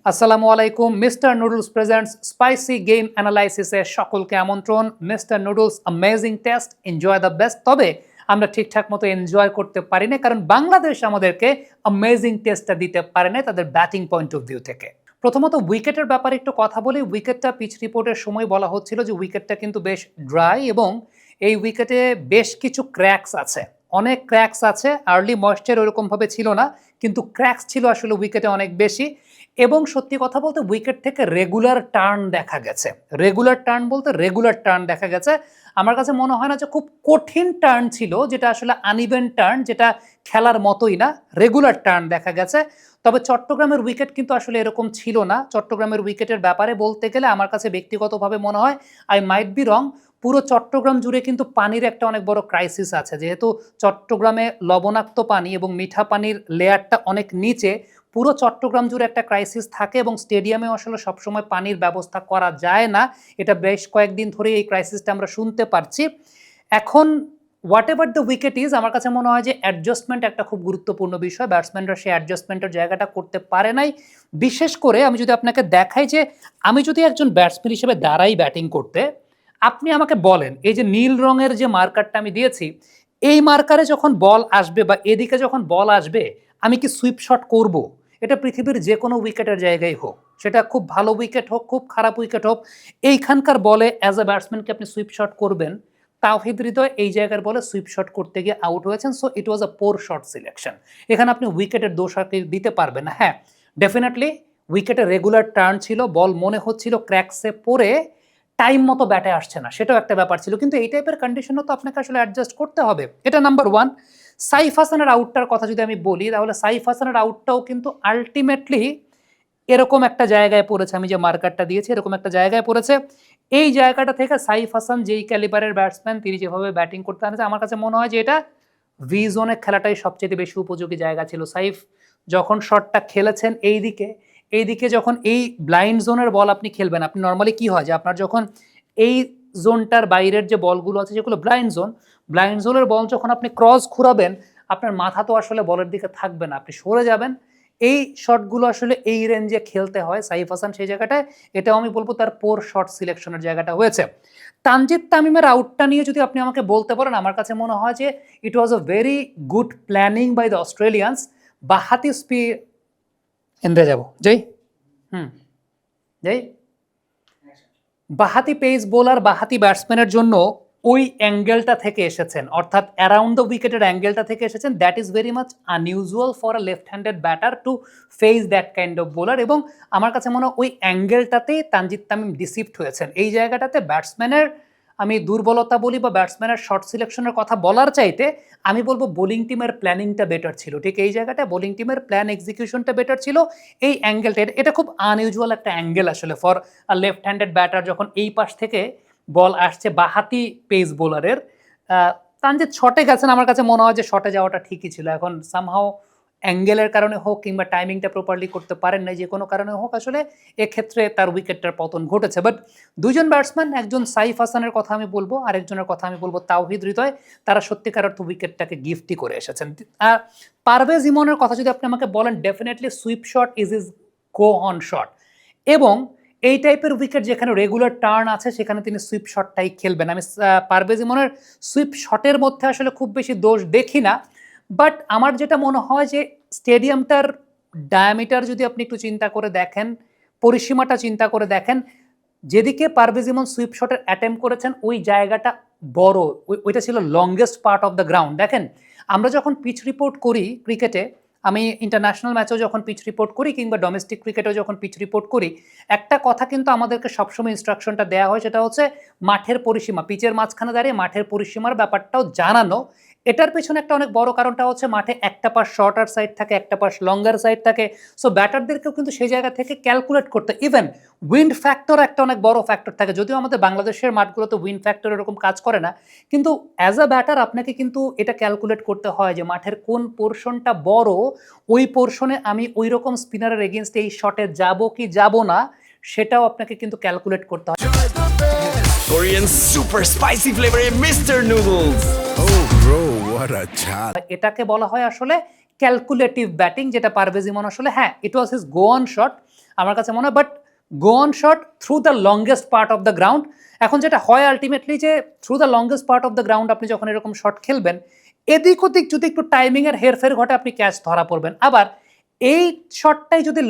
আসসালামু আলাইকুম। Mister noodles presents spicy game অ্যানালাইসিসে সকলকে আমন্ত্রণ। Mister noodles amazing taste, enjoy the best. তবে আমরা ঠিকঠাক মতো এনজয় করতে পারি না, কারণ বাংলাদেশ আমাদেরকে অ্যামেজিং টেস্টটা দিতে পারে না তাদের ব্যাটিং পয়েন্ট অফ ভিউ থেকে। প্রথমত উইকেটের ব্যাপারে একটু কথা বলি। উইকেটটা পিচ রিপোর্টের সময় বলা হচ্ছিল যে উইকেটটা কিন্তু বেশ ড্রাই এবং এই উইকেটে বেশ কিছু ক্র্যাকস আছে, অনেক ক্র্যাকস আছে। আর্লি ময়েশ্চার ওরকমভাবে ছিল না, কিন্তু ক্র্যাকস ছিল আসলে উইকেটে অনেক বেশি। এবং সত্যি কথা বলতে উইকেট থেকে রেগুলার টার্ন দেখা গেছে। রেগুলার টার্ন দেখা গেছে। আমার কাছে মনে হয় না যে খুব কঠিন টার্ন ছিল, যেটা আসলে আনইভেন টার্ন, যেটা খেলার মতোই না। রেগুলার টার্ন দেখা গেছে। তবে চট্টগ্রামের উইকেট কিন্তু আসলে এরকম ছিল না। চট্টগ্রামের উইকেটের ব্যাপারে বলতে গেলে আমার কাছে ব্যক্তিগতভাবে মনে হয়, আই মাইট বি রং, পুরো চট্টগ্রাম জুড়ে কিন্তু পানির একটা অনেক বড় ক্রাইসিস আছে। যেহেতু চট্টগ্রামে লবণাক্ত পানি এবং মিঠা পানির লেয়ারটা অনেক নিচে, পুরো চট্টগ্রাম জুড়ে একটা ক্রাইসিস থাকে এবং স্টেডিয়ামে আসলে সবসময় পানির ব্যবস্থা করা যায় না। এটা বেশ কয়েকদিন ধরে এই ক্রাইসিসটা আমরা শুনতে পারছি। এখন what ever the wicket is, আমার কাছে মনে হয় যে অ্যাডজাস্টমেন্ট একটা খুব গুরুত্বপূর্ণ বিষয়। ব্যাটসম্যানরা সেই অ্যাডজাস্টমেন্টের জায়গাটা করতে পারে নাই। বিশেষ করে আমি যদি আপনাকে দেখাই যে আমি যদি একজন ব্যাটসম্যান হিসেবে দাঁড়াই ব্যাটিং করতে, আপনি আমাকে বলেন এই যে নীল রঙের যে মার্কারটা আমি দিয়েছি, এই মার্কারে যখন বল আসবে বা এদিকে যখন বল আসবে, আমি কি সুইপ শট করব? এটা পৃথিবীর যে কোনো উইকেটের জায়গায় হোক, সেটা খুব ভালো উইকেট হোক, খুব খারাপ উইকেট হোক, এইখানকার বলে অ্যাজ এ ব্যাটসম্যানকে আপনি সুইপ শট করবেন। তাওহিদ হৃদয় এই জায়গার বলে সুইপ শট করতে গিয়ে আউট হয়েছেন। So it was a poor shot selection. এখানে আপনি উইকেটের দোষ আর দিতে পারবেন না। হ্যাঁ, ডেফিনেটলি উইকেটে রেগুলার টার্ন ছিল, বল মনে হচ্ছিল ক্র্যাকসে পড়ে টাইম মতো ব্যাটে আসছে না, সেটাও একটা ব্যাপার ছিল। কিন্তু এই টাইপের কন্ডিশনও তো আপনাকে আসলে অ্যাডজাস্ট করতে হবে। এটা নাম্বার ওয়ান। সাইফ হাসানের আউটটার কথা যদি আমি বলি, তাহলে সাইফ হাসানের আউটটাও কিন্তু আলটিমেটলি এরকম একটা জায়গায় পড়েছে। আমি যে মার্কারটা দিয়েছি এরকম একটা জায়গায় পড়েছে। এই জায়গাটা থেকে সাইফ হাসান যেই ক্যালিবারের ব্যাটসম্যান, তিনি যেভাবে ব্যাটিং করতে আনেছে, আমার কাছে মনে হয় যে এটা ভি জোনে খেলাটাই সবচেয়ে বেশি উপযোগী জায়গা ছিল। সাইফ যখন শটটা খেলেছেন এইদিকে যখন এই ব্লাইন্ড জোনের বল আপনি খেলবেন, আপনি নর্মালি কি হয় যে আপনার যখন এই জোনটার বাইরের যে বলগুলো আছে যেগুলো ব্লাইন্ড জোনের বল যখন আপনি ক্রস ঘুরাবেন, আপনার মাথা তো আসলে বলের দিকে থাকবে না, আপনি সরে যাবেন। এই শটগুলো আসলে এই রেঞ্জে খেলতে হয়। সাইফ হাসান সেই জায়গাটায়, এটাও আমি বলবো তার পোর শট সিলেকশনের জায়গাটা হয়েছে। তানজিদ তামিমের আউটটা নিয়ে যদি আপনি আমাকে বলতে পারেন, আমার কাছে মনে হয় যে it was a very good planning by the Australians. বাহাতি ইন্দ্রে যাব যেই যেই বাহাতি পেস বোলার, বাহাতি ব্যাটসম্যানের জন্য ওই অ্যাঙ্গেলটা থেকে এসেছেন, অর্থাৎ অ্যারাউন্ড দ্য উইকেটের অ্যাঙ্গেলটা থেকে এসেছেন। That is very much unusual for a left handed batter to face that kind of bowler. এবং আমার কাছে মনে হয় ওই অ্যাঙ্গেলটাতেই তানজিদ তামিম ডিসিভড হয়েছেন। এই জায়গাটাতে ব্যাটসম্যানের আমি দুর্বলতা বলি বা ব্যাটসম্যানের শর্ট সিলেকশনের কথা বলার চাইতে আমি বলবো বোলিং টিমের প্ল্যানিংটা বেটার ছিল। ঠিক এই জায়গাটা বোলিং টিমের প্ল্যান এক্সিকিউশনটা বেটার ছিল। এই অ্যাঙ্গেলটা, এটা খুব আনইউজুয়াল একটা অ্যাঙ্গেল আসলে for a left handed batter, যখন এই পাশ থেকে বল আসছে বাহাতি পেস বোলারের। তানজিদ শটে গেছেন, আমার কাছে মনে হয় যে শটে যাওয়াটা ঠিকই ছিল। এখন সামহাও অ্যাঙ্গেলের কারণে হোক কিংবা টাইমিংটা প্রপারলি করতে পারেন নাই, যে কোনো কারণে হোক, আসলে এক্ষেত্রে তার উইকেটটার পতন ঘটেছে। বাট দুইজন ব্যাটসম্যান, একজন সাইফ হাসানের কথা আমি বলবো, আরেকজনের কথা আমি বলবো তাওহিদ হৃদয়, তারা সত্যিকার অর্থ উইকেটটাকে গিফটই করে এসেছেন। আর পারভেজ ইমনের কথা যদি আপনি আমাকে বলেন, definitely sweep shot is go on shot. এবং এই টাইপের উইকেট যেখানে রেগুলার টার্ন আছে, সেখানে তিনি সুইপ শটটাই খেলবেন। আমি পারভেজ ইমনের সুইপ শটের মধ্যে আসলে খুব বেশি দোষ দেখি না। বাট আমার যেটা মনে হয় যে স্টেডিয়ামটার ডায়ামিটার যদি আপনি একটু চিন্তা করে দেখেন, পরিসীমাটা চিন্তা করে দেখেন, যেদিকে পারভেজ ইমন সুইপ শটের অ্যাটেম্প করেছেন ওই জায়গাটা বড়, ওইটা ছিল longest part of the ground. দেখেন, আমরা যখন পিচ রিপোর্ট করি ক্রিকেটে, আমি ইন্টারন্যাশনাল ম্যাচেও যখন পিচ রিপোর্ট করি কিংবা ডোমেস্টিক ক্রিকেটেও যখন পিচ রিপোর্ট করি, একটা কথা কিন্তু আমাদেরকে সবসময় ইনস্ট্রাকশনটা দেওয়া হয়, সেটা হচ্ছে মাঠের পরিসীমা, পিচের মাঝখানে দাঁড়িয়ে মাঠের পরিসীমার ব্যাপারটাও জানানো। এটার পেছনে একটা অনেক বড় কারণটা হচ্ছে মাঠে একটা পাশ শর্টার সাইড থাকে, একটা পাশ লঙ্গার সাইড থাকে। সো ব্যাটারদেরকেও কিন্তু সেই জায়গা থেকে ক্যালকুলেট করতে, ইভেন উইন্ড ফ্যাক্টর একটা অনেক বড় ফ্যাক্টর থাকে। যদিও আমাদের বাংলাদেশের মাঠগুলোতে উইন্ড ফ্যাক্টর এরকম কাজ করে না, কিন্তু অ্যাজ আ ব্যাটার আপনাকে কিন্তু এটা ক্যালকুলেট করতে হয় যে মাঠের কোন পোর্শনটা বড়, ওই পোর্শনে আমি ওই রকম স্পিনারের এগেনস্টে এই শটে যাব কি যাব না, সেটাও আপনাকে কিন্তু ক্যালকুলেট করতে হয়। Korean super spicy flavor Mr. Noodles. Oh bro, what a chat. এটাকে বলা হয় আসলে ক্যালকুলেটিভ ব্যাটিং, যেটা পারভেজ ইমন আসলে, হ্যাঁ, it was his go on shot. আমার কাছে মনে হয়। But go on shot through the longest part of the ground. এখন যেটা হয় আলটিমেটলি যে through the longest part of the ground আপনি যখন এরকম শট খেলবেন, এদিক ওদিক যদি একটু টাইমিংয়ের হেরফের ঘটে আপনি ক্যাচ ধরা পড়বেন। আবার এই শটটাই যদি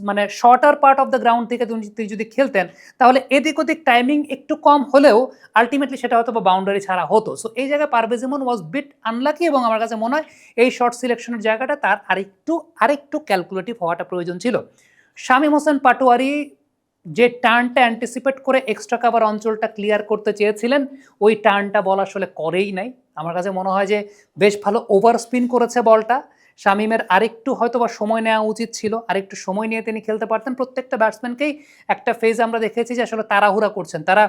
মানে shorter part of the ground থেকে তিনি যদি খেলতেন, তাহলে এদিক ওদিক টাইমিং একটু কম হলেও আলটিমেটলি সেটা হয়তো বা বাউন্ডারি ছাড়া হতো। সো এই জায়গায় পারভেজ ইমন ওয়াজ বিট আনলাকি, এবং আমার কাছে মনে হয় এই শট সিলেকশনের জায়গাটা তার আরেকটু ক্যালকুলেটিভ হওয়াটা প্রয়োজন ছিল। শামীম হোসেন পাটোয়ারি যে টার্নটা অ্যান্টিসিপেট করে এক্সট্রা কাভার অঞ্চলটা ক্লিয়ার করতে চেয়েছিলেন, ওই টার্নটা বল আসলে করেই নাই। আমার কাছে মনে হয় যে বেশ ভালো ওভার স্পিন করেছে বলটা। শামীমের আরেকটু হয়তো বা সময় নেওয়া উচিত ছিল, আরেকটু সময় নিয়ে তিনি খেলতে পারতেন। প্রত্যেকটা ব্যাটসম্যানকেই একটা ফেজ আমরা দেখেছি যে আসলে তাড়াহুড়া করছেন, তারা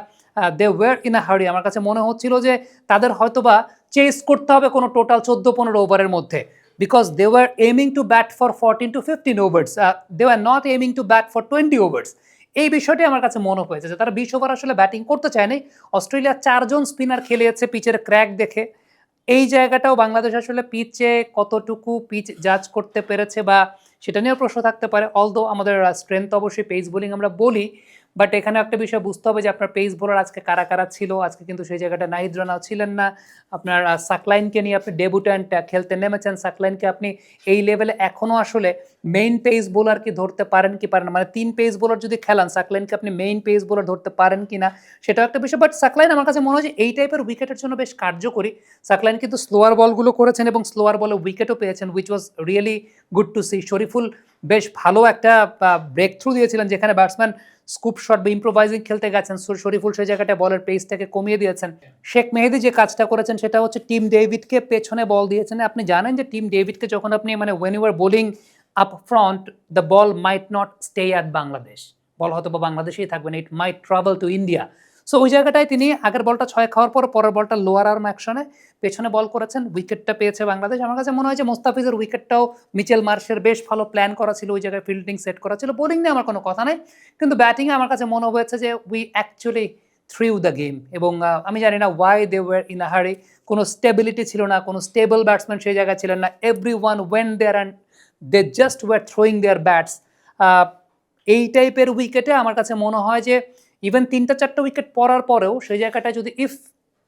দে ওয়ার ইন আ হারি। আমার কাছে মনে হচ্ছিল যে তাদের হয়তো বা চেস করতে হবে কোনো টোটাল 14-15 ওভারের মধ্যে, because they were aiming to bat for 14 to 15 overs. They were not aiming to bat for 20 overs. এই বিষয়টি আমার কাছে মনে হয়েছে যে তারা 20 ওভার আসলে ব্যাটিং করতে চায়নি। অস্ট্রেলিয়া 4 জন স্পিনার খেলিয়েছে পিচের ক্র্যাক দেখে। এই জায়গাটাও বাংলাদেশ আসলে পিচে কতটুকু পিচ জাজ করতে পেরেছে বা সেটা নিয়েও প্রশ্ন থাকতে পারে। অলদো আমাদের স্ট্রেংথ অবশ্যই পেস বোলিং আমরা বলি, বাট এখানে একটা বিষয় বুঝতে হবে যে আপনার পেস বোলার আজকে কারা কারা ছিল। আজকে কিন্তু সেই জায়গাটা নাহিদ রানাও ছিলেন না। আপনার সাকলাইনকে নিয়ে আপনি ডেবুট্যান্ট খেলতে নেমেছেন। সাকলাইনকে আপনি এই লেভেলে এখনও আসলে মেইন পেস বোলার কি ধরতে পারেন কি পারেন, মানে 3 পেস বোলার যদি খেলান, সাকলাইনকে আপনি মেইন পেস বোলার ধরতে পারেন কি না সেটাও একটা বিষয়। বাট সাকলাইন আমার কাছে মনে হয় যে এই টাইপের উইকেটের জন্য বেশ কার্যকরী। সাকলাইন কিন্তু স্লোয়ার বলগুলো করেছেন এবং স্লোয়ার বলে উইকেটও পেয়েছেন, which was really good to see. Shoriful বেশ ভালো একটা ব্রেক থ্রু দিয়েছিলেন, যেখানে ব্যাটসম্যান স্কুপ শট বা ইম্প্রোভাইজিং খেলতে গেছেন, শরীফুল সেই জায়গাটা বলের পেসটাকে কমিয়ে দিয়েছেন। শেখ মেহেদী যে কাজটা করেছেন সেটা হচ্ছে টিম ডেভিডকে পেছনে বল দিয়েছেন। আপনি জানেন যে টিম ডেভিডকে যখন আপনি মানে when you are bowling up front, the ball might not stay at Bangladesh, ball হয়তো বা বাংলাদেশেই থাকবে না, it might travel to India. So ওই জায়গাটায় তিনি আগের বলটা 6 খাওয়ার পর পরের বলটা লোয়ার আর্ম অ্যাকশনে পেছনে বল করেছেন, উইকেটটা পেয়েছে বাংলাদেশ। আমার কাছে মনে হয় যে মোস্তাফিজের উইকেটটাও মিচেল মার্শের বেশ ভালো প্ল্যান করা ছিল, ওই জায়গায় ফিল্ডিং সেট করা ছিল। বোলিং নিয়ে আমার কোনো কথা নেই, কিন্তু ব্যাটিংয়ে আমার কাছে মনে হয়েছে যে we actually threw the game. এবং আমি জানি না why they were in a hurry, কোনো স্টেবিলিটি ছিল না, কোনো স্টেবল ব্যাটসম্যান সেই জায়গায় ছিলেন না। Everyone when there and they just were throwing their bats. এই টাইপের উইকেটে আমার কাছে মনে হয় যে ইভেন 3-4 উইকেট পড়ার পরেও সেই জায়গাটায় যদি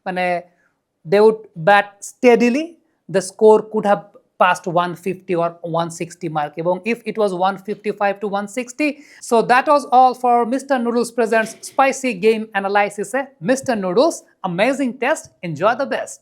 মানে they would bat steadily, the score could have passed 150 or 160 mark, এবং if it was 155 to 160. So that was all for Mr. Noodles presents spicy game analysis. Mr. Noodles, amazing test, enjoy the best.